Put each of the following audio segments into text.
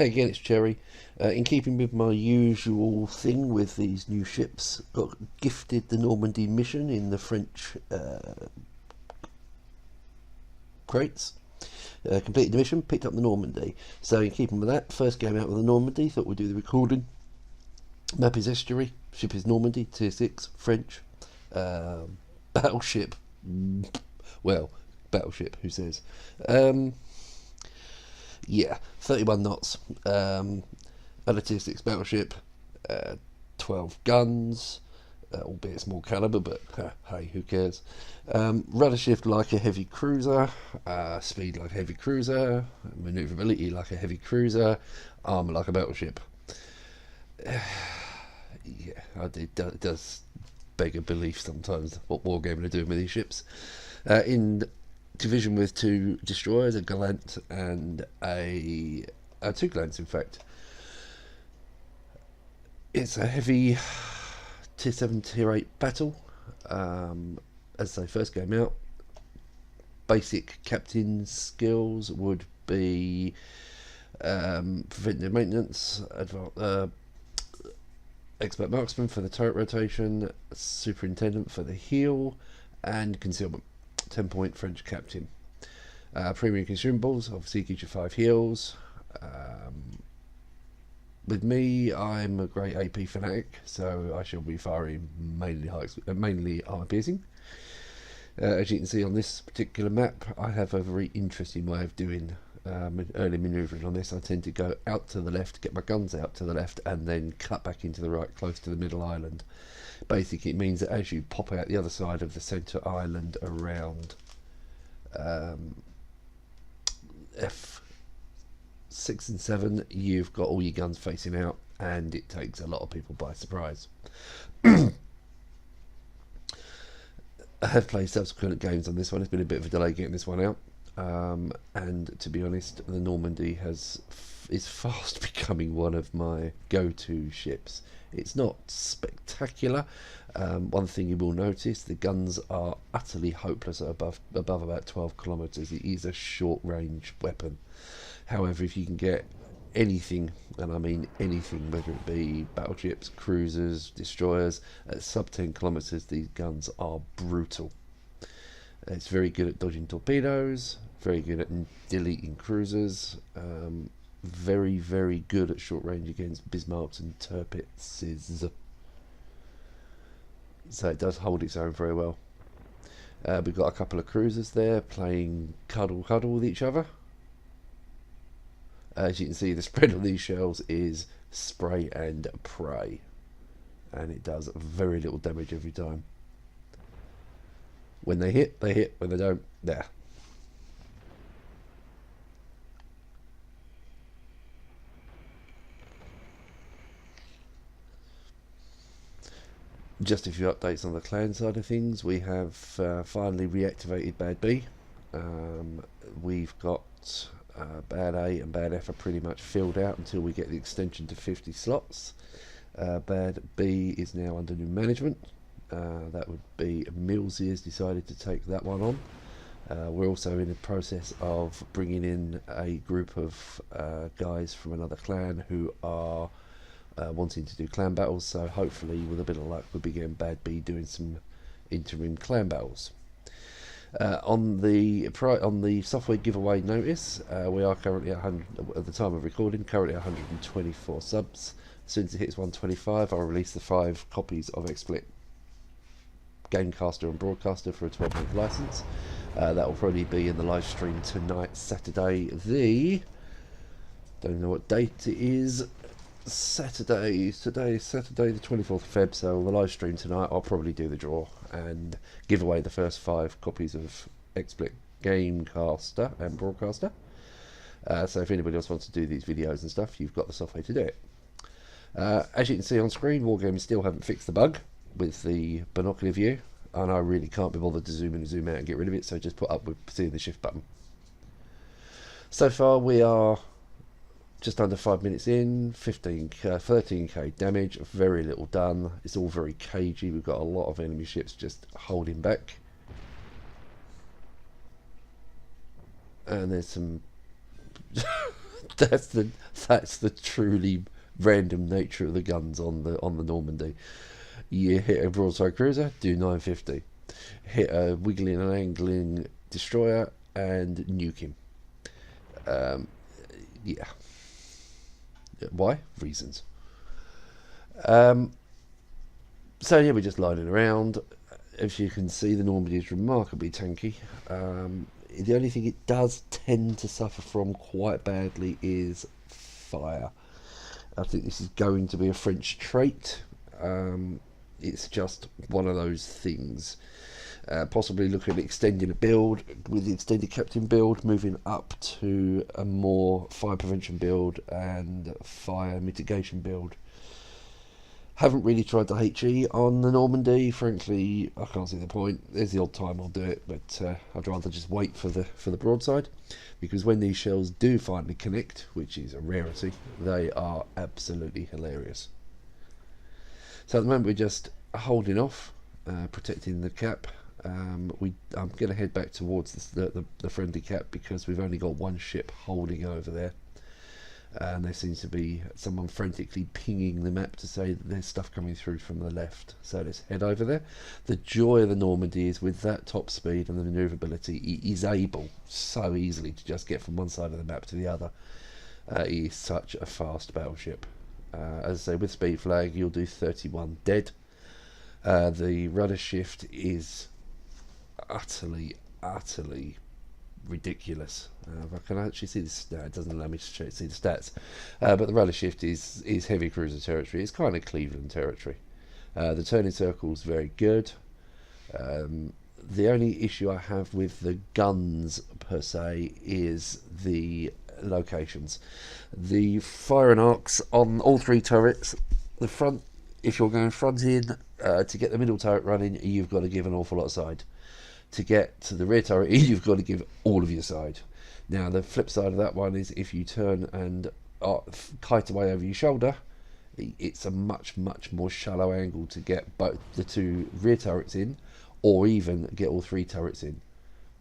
Again, it's Cherry. In keeping with my usual thing with these new ships, got gifted the Normandy mission in the French crates. Completed the mission, picked up the Normandy. So in keeping with that, first game out with the Normandy, thought we'd do the recording. Map is estuary, ship is Normandy, tier 6, French. Battleship. Well, battleship, who says? Yeah, 31 knots. A tier 6 battleship, 12 guns, albeit small caliber, but hey, who cares? Rudder shift like a heavy cruiser, speed like a heavy cruiser, maneuverability like a heavy cruiser, armor like a battleship. Yeah, it does beg a belief sometimes what wargaming are doing with these ships. In division with 2 destroyers, a Gallant and a 2 Gallants in fact. It's a heavy tier 7, tier 8 battle. As they first came out, basic captain skills would be preventive maintenance, expert marksman for the turret rotation, superintendent for the heal, and concealment. 10-point French captain. Premium consumables, obviously gives you 5 heals. With me, I'm a great AP fanatic, so I shall be firing mainly armor piercing. As you can see on this particular map, I have a very interesting way of doing early manoeuvring on this. I tend to go out to the left, get my guns out to the left, and then cut back into the right, close to the middle island. Basically, it means that as you pop out the other side of the centre island around F6 and 7, you've got all your guns facing out, and it takes a lot of people by surprise. I have played subsequent games on this one. It's been a bit of a delay getting this one out, and to be honest, the Normandy is fast becoming one of my go-to ships. It's not spectacular. One thing you will notice, the guns are utterly hopeless at above about 12 kilometres. It is a short-range weapon. However, if you can get anything, and I mean anything, whether it be battleships, cruisers, destroyers, at sub 10 kilometres, these guns are brutal. It's very good at dodging torpedoes, very good at deleting cruisers, very, very good at short range against Bismarcks and Tirpitzes. So it does hold its own very well. We've got a couple of cruisers there playing cuddle with each other. As you can see, the spread on these shells is spray and pray, and it does very little damage every time. When they hit, they hit. When they don't, there. Just a few updates on the clan side of things. We have finally reactivated Bad B. We've got Bad A and Bad F are pretty much filled out until we get the extension to 50 slots. Bad B is now under new management. That would be Millsy has decided to take that one on. We're also in the process of bringing in a group of guys from another clan who are wanting to do clan battles, so hopefully with a bit of luck we'll be getting Bad B doing some interim clan battles. On the software giveaway notice, we are currently at the time of recording, currently 124 subs. As soon as it hits 125, I'll release the 5 copies of XSplit Gamecaster and Broadcaster for a 12-month license. That will probably be in the live stream tonight, Saturday don't know what date it is. Today is Saturday the 24th of Feb, so the live stream tonight I'll probably do the draw and give away the first 5 copies of XSplit Gamecaster and Broadcaster. So if anybody else wants to do these videos and stuff, you've got the software to do it. As you can see on screen, Wargaming still haven't fixed the bug with the binocular view, and I really can't be bothered to zoom in and zoom out and get rid of it, so just put up with seeing the shift button. So far we are just under 5 minutes in, 13k damage, very little done. It's all very cagey. We've got a lot of enemy ships just holding back. And there's some That's the truly random nature of the guns on the Normandy. You hit a broadside cruiser, do 950. Hit a wiggling and angling destroyer and nuke him. Yeah. Why? Reasons. So yeah, we're just lining around. As you can see, the Normandy is remarkably tanky. The only thing it does tend to suffer from quite badly is fire. I think this is going to be a French trait. It's just one of those things. Possibly looking at extending a build with the extended captain build, moving up to a more fire prevention build and fire mitigation build. Haven't really tried the HE on the Normandy. Frankly, I can't see the point. There's the odd time I'll do it, but I'd rather just wait for the broadside, because when these shells do finally connect, which is a rarity, they are absolutely hilarious. So at the moment we're just holding off, protecting the cap. I'm going to head back towards the friendly cap, because we've only got one ship holding over there. And there seems to be someone frantically pinging the map to say that there's stuff coming through from the left. So let's head over there. The joy of the Normandy is with that top speed and the manoeuvrability, it is able so easily to just get from one side of the map to the other. It is such a fast battleship. As I say, with speed flag you'll do 31 dead. The rudder shift is utterly ridiculous. If I can actually see this, no, it doesn't allow me to see the stats, but the rudder shift is heavy cruiser territory. It's kind of Cleveland territory. The turning circle is very good. The only issue I have with the guns per se is the locations. The firing arcs on all three turrets, the front, if you're going front in, to get the middle turret running, you've got to give an awful lot of side. To get to the rear turret, you've got to give all of your side. Now the flip side of that one is if you turn and kite away over your shoulder, it's a much more shallow angle to get both the two rear turrets in, or even get all three turrets in.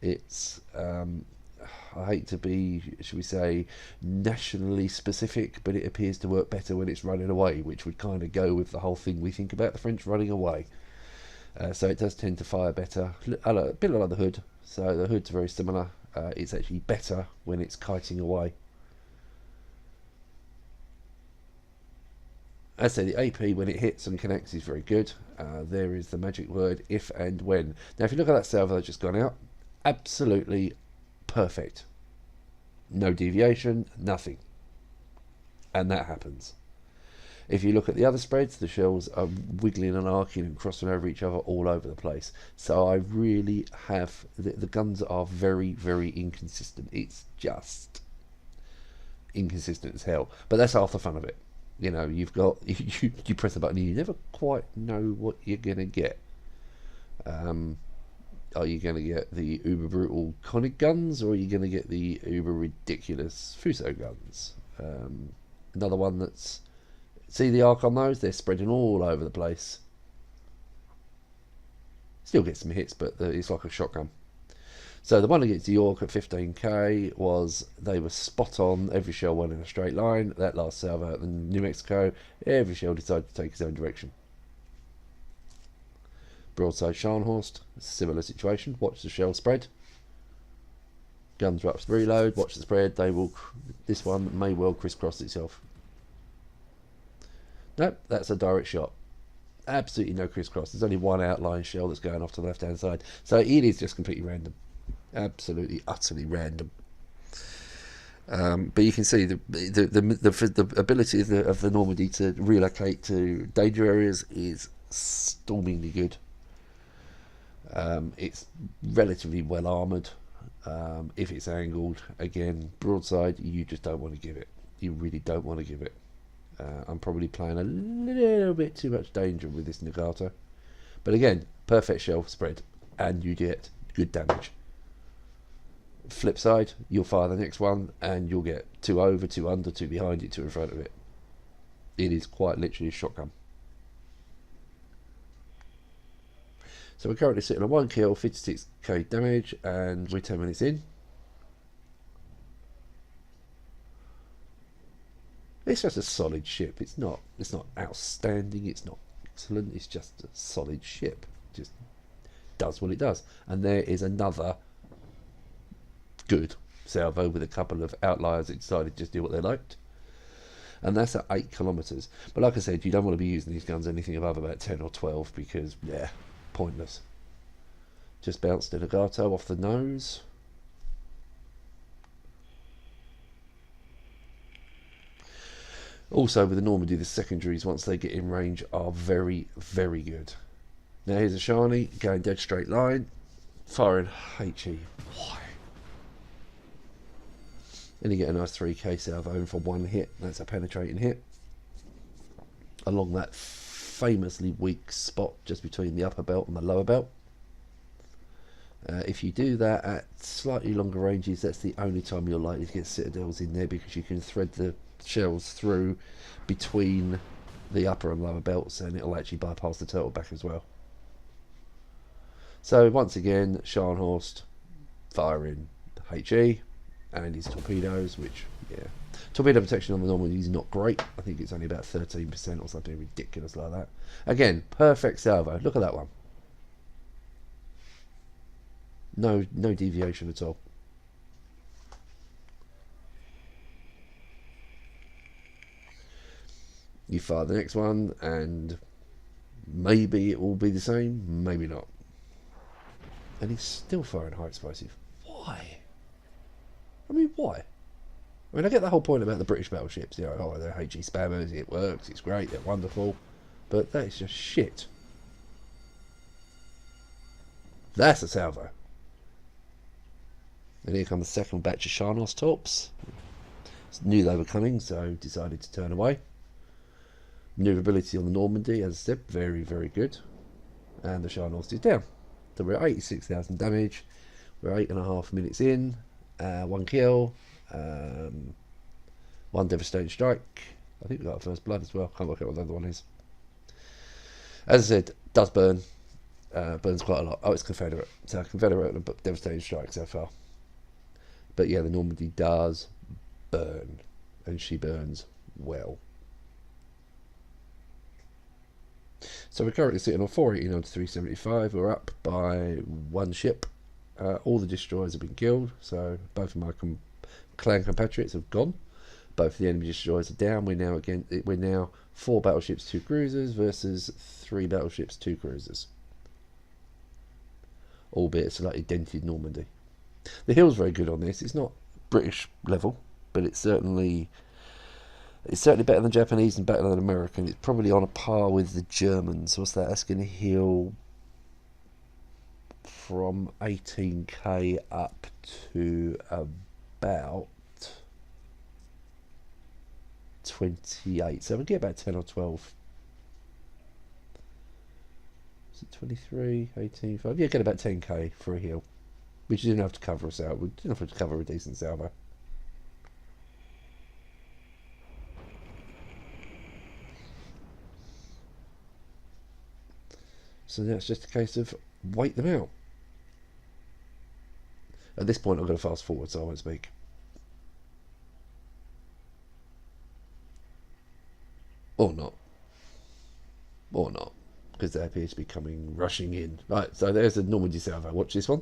It's I hate to be, should we say, nationally specific, but it appears to work better when it's running away, which would kind of go with the whole thing we think about the French running away. So it does tend to fire better, a bit like the hood. So the hood's very similar. It's actually better when it's kiting away. As I say, the AP when it hits and connects is very good. There is the magic word, if and when. Now if you look at that salvo that's just gone out, absolutely perfect. No deviation, nothing. And that happens. If you look at the other spreads, the shells are wiggling and arcing and crossing over each other all over the place. So I really have, the guns are very inconsistent. It's just inconsistent as hell. But that's half the fun of it. You know, you've got, you press the button and you never quite know what you're going to get. Are you going to get the uber brutal conic guns, or are you going to get the uber ridiculous Fuso guns? Another one that's, see the arc on those? They're spreading all over the place. Still get some hits, but it's like a shotgun. So the one against the York at 15k was, they were spot on. Every shell went in a straight line. That last salvo at the New Mexico, every shell decided to take its own direction. Broadside Scharnhorst, similar situation. Watch the shell spread. Guns are up to reload. Watch the spread. They will. This one may well crisscross itself. Nope, that's a direct shot. Absolutely no crisscross. There's only one outline shell that's going off to the left hand side. So it is just completely random. Absolutely, utterly random. But you can see the ability of the Normandy to relocate to danger areas is stormingly good. It's relatively well armoured. If it's angled, again, broadside, you just don't want to give it. You really don't want to give it. I'm probably playing a little bit too much danger with this Nagato. But again, perfect shell spread, and you get good damage. Flip side, you'll fire the next one, and you'll get 2 over, 2 under, 2 behind it, 2 in front of it. It is quite literally a shotgun. So we're currently sitting on 1 kill, 56k damage, and we're 10 minutes in. It's just a solid ship. It's not outstanding. It's not excellent. It's just a solid ship. Just does what it does. And there is another good salvo with a couple of outliers that decided to just do what they liked. And that's at 8 kilometres. But like I said, you don't want to be using these guns anything above about 10 or 12 because, yeah, pointless. Just bounced in a Gato off the nose. Also with the Normandy, the secondaries, once they get in range, are very, very good. Now here's a Shani, going dead straight line, firing HE. Why? And you get a nice 3k salvo for one hit. That's a penetrating hit. Along that famously weak spot just between the upper belt and the lower belt. If you do that at slightly longer ranges, that's the only time you're likely to get citadels in there, because you can thread the shells through between the upper and lower belts and it'll actually bypass the turtle back as well. So once again, Scharnhorst firing HE and his torpedoes, which, yeah, torpedo protection on the Normandy is not great. I think it's only about 13% or something ridiculous like that. Again, perfect salvo. Look at that one. No deviation at all. You fire the next one and maybe it will be the same, maybe not. And he's still firing high explosive. Why? I mean, why? I mean, I get the whole point about the British battleships. You know, oh, they're HE spammers, it works, it's great, they're wonderful. But that is just shit. That's a salvo. And here comes the second batch of Scharnhorst torps. Knew they were coming, so decided to turn away. Maneuverability on the Normandy, as I said, very, very good. And the Scharnhorst is down. So we're at 86,000 damage. We're 8.5 minutes in. 1 kill. 1 devastating strike. I think we got our first blood as well. Can't work out what the other one is. As I said, does burn. Burns quite a lot. Oh, it's Confederate. So Confederate and devastating strike so far. But yeah, the Normandy does burn. And she burns well. So we're currently sitting on 489 to 375. We're up by 1 ship. All the destroyers have been killed. So both of my clan compatriots have gone. Both the enemy destroyers are down. We're now 4 battleships, 2 cruisers versus 3 battleships, 2 cruisers. Albeit a slightly dented Normandy. The hill's very good on this. It's not British level, but it's certainly better than Japanese and better than American. It's probably on a par with the Germans. What's that? That's going to heal from 18k up to about 28. So we'll get about 10 or 12. Is it 23, 18, 5? Yeah, get about 10k for a heal. Which you didn't have to cover us out. We didn't have to cover a decent salvo. So now it's just a case of wait them out. At this point I'm going to fast forward so I won't speak. Or not. Or not. Because they appear to be rushing in. Right, so there's a Normandy salvo. Watch this one.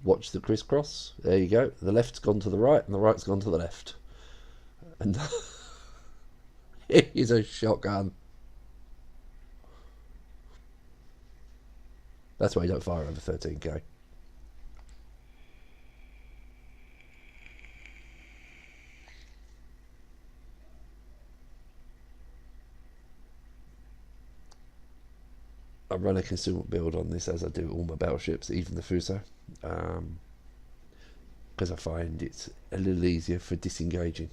Watch the crisscross. There you go. The left's gone to the right and the right's gone to the left. And it is a shotgun. That's why you don't fire over 13k. I run a concealment build on this as I do all my battleships, even the Fuso, because I find it's a little easier for disengaging.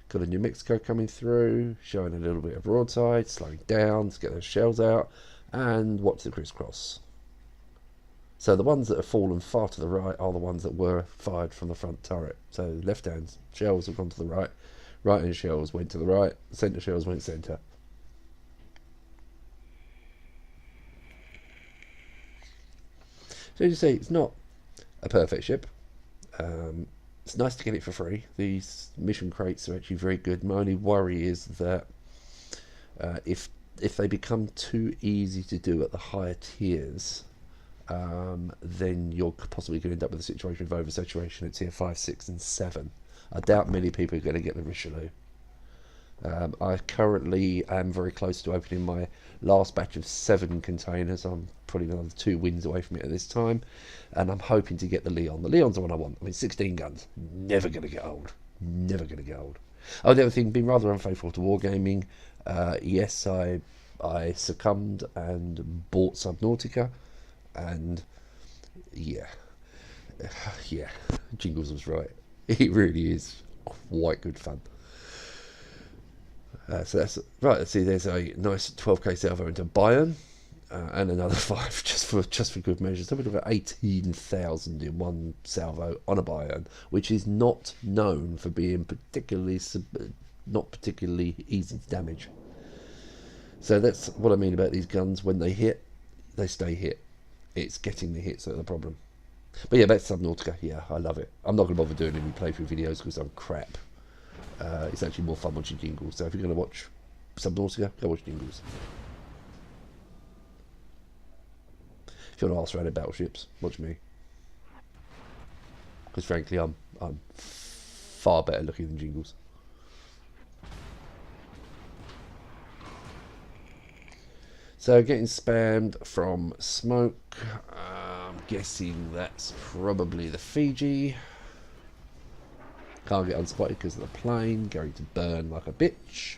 Got a New Mexico coming through, showing a little bit of broadside, slowing down to get those shells out, and watch the crisscross. So the ones that have fallen far to the right are the ones that were fired from the front turret. So left hand shells have gone to the right, right hand shells went to the right, centre shells went centre. So as you see, it's not a perfect ship. It's nice to get it for free. These mission crates are actually very good. My only worry is that if they become too easy to do at the higher tiers, then you're possibly going to end up with a situation of oversaturation at tier 5, 6 and 7. I doubt many people are going to get the Richelieu. I currently am very close to opening my last batch of 7 containers. I'm probably another 2 wins away from it at this time, and I'm hoping to get the Leon. The Leon's the one I want. I mean, 16 guns, never going to get old. Never going to get old. Oh, the other thing, being rather unfaithful to wargaming. Yes, I succumbed and bought Subnautica, and yeah, Jingles was right. It really is quite good fun. So that's right. Let's see. There's a nice 12k salvo into Bayern, and another 5 just for good measure. So we've got 18,000 in one salvo on a Bayern, which is not known for being not particularly easy to damage. So that's what I mean about these guns. When they hit, they stay hit. It's getting the hits that are the problem. But yeah, back to Subnautica. Yeah, I love it. I'm not going to bother doing any playthrough videos because I'm crap. It's actually more fun watching Jingles. So if you're going to watch Subnautica, go watch Jingles. If you want to ask around at battleships, watch me. Because frankly, I'm far better looking than Jingles. So getting spammed from smoke. I'm guessing that's probably the Fiji. Can't get unspotted because of the plane. Going to burn like a bitch.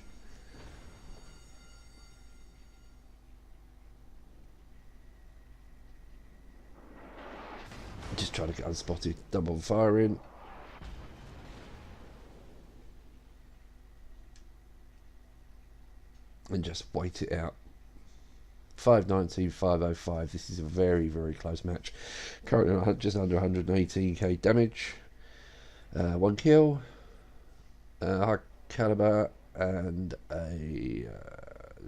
Just trying to get unspotted. Double firing. And just wait it out. 519, 505. This is a very, very close match. Currently just under 118k damage. 1 kill. High caliber and a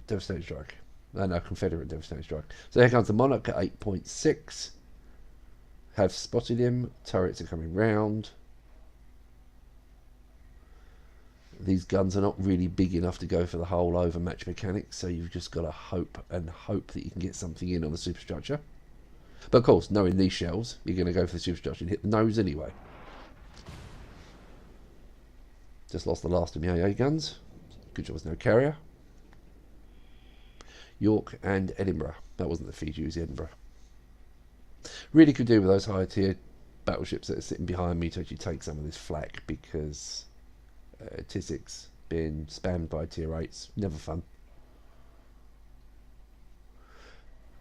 devastating strike. No, Confederate devastating strike. So here comes the Monarch at 8.6. Have spotted him. Turrets are coming round. These guns are not really big enough to go for the whole overmatch mechanics, so you've just got to hope that you can get something in on the superstructure. But of course, knowing these shells, you're going to go for the superstructure and hit the nose anyway. Just lost the last of my AA guns. Good job, there's no carrier. York and Edinburgh. That wasn't the Fiji, it was Edinburgh. Really could do with those higher tier battleships that are sitting behind me to actually take some of this flak, because tier 6 being spammed by tier 8's never fun.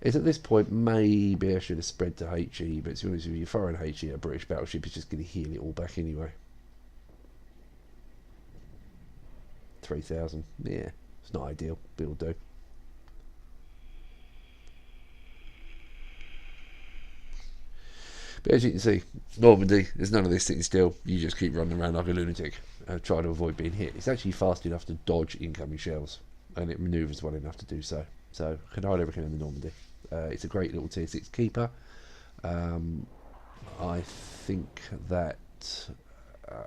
It's at this point maybe I should have spread to HE, but to be honest with you, foreign HE, a British battleship is just going to heal it all back anyway. 3,000, yeah, it's not ideal, but it'll do. But as you can see, Normandy, there's none of this sitting still. You just keep running around like a lunatic, trying to avoid being hit. It's actually fast enough to dodge incoming shells, and it manoeuvres well enough to do so. So I can highly recommend the Normandy. It's a great little tier 6 keeper. I think that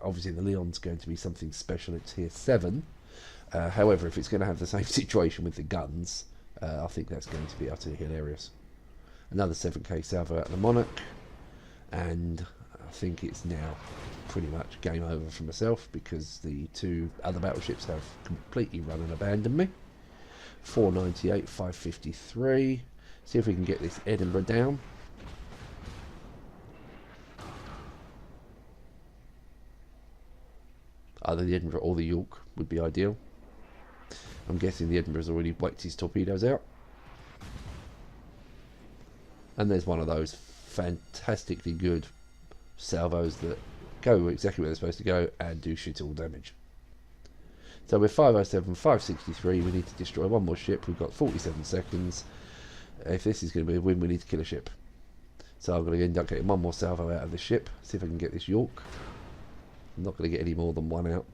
obviously the Leon's going to be something special at tier 7. However, if it's going to have the same situation with the guns, I think that's going to be utterly hilarious. Another 7k salvo out of the Monarch. And I think it's now pretty much game over for myself, because the 2 other battleships have completely run and abandoned me. 498, 553. See if we can get this Edinburgh down. Either the Edinburgh or the York would be ideal. I'm guessing the Edinburgh's already whacked his torpedoes out. And there's one of those fantastically good salvos that go exactly where they're supposed to go and do shit all damage. So we're 507, 563. We need to destroy one more ship. We've got 47 seconds. If this is going to be a win, we need to kill a ship. So I'm going to end up getting one more salvo out of this ship. See if I can get this York. I'm not going to get any more than one out.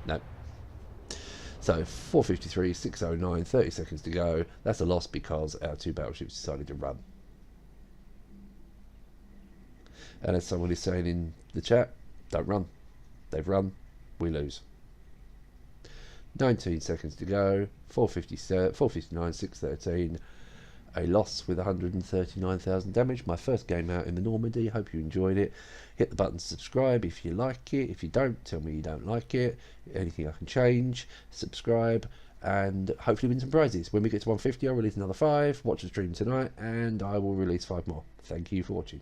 No. So 453, 609, 30 seconds to go. That's a loss because our 2 battleships decided to run. And as someone is saying in the chat, don't run. They've run, we lose. 19 seconds to go, 459, 613, a loss with 139,000 damage. My first game out in the Normandy. Hope you enjoyed it. Hit the button to subscribe if you like it. If you don't, tell me you don't like it. Anything I can change, subscribe, and hopefully win some prizes. When we get to 150, I'll release another 5. Watch the stream tonight, and I will release 5 more. Thank you for watching.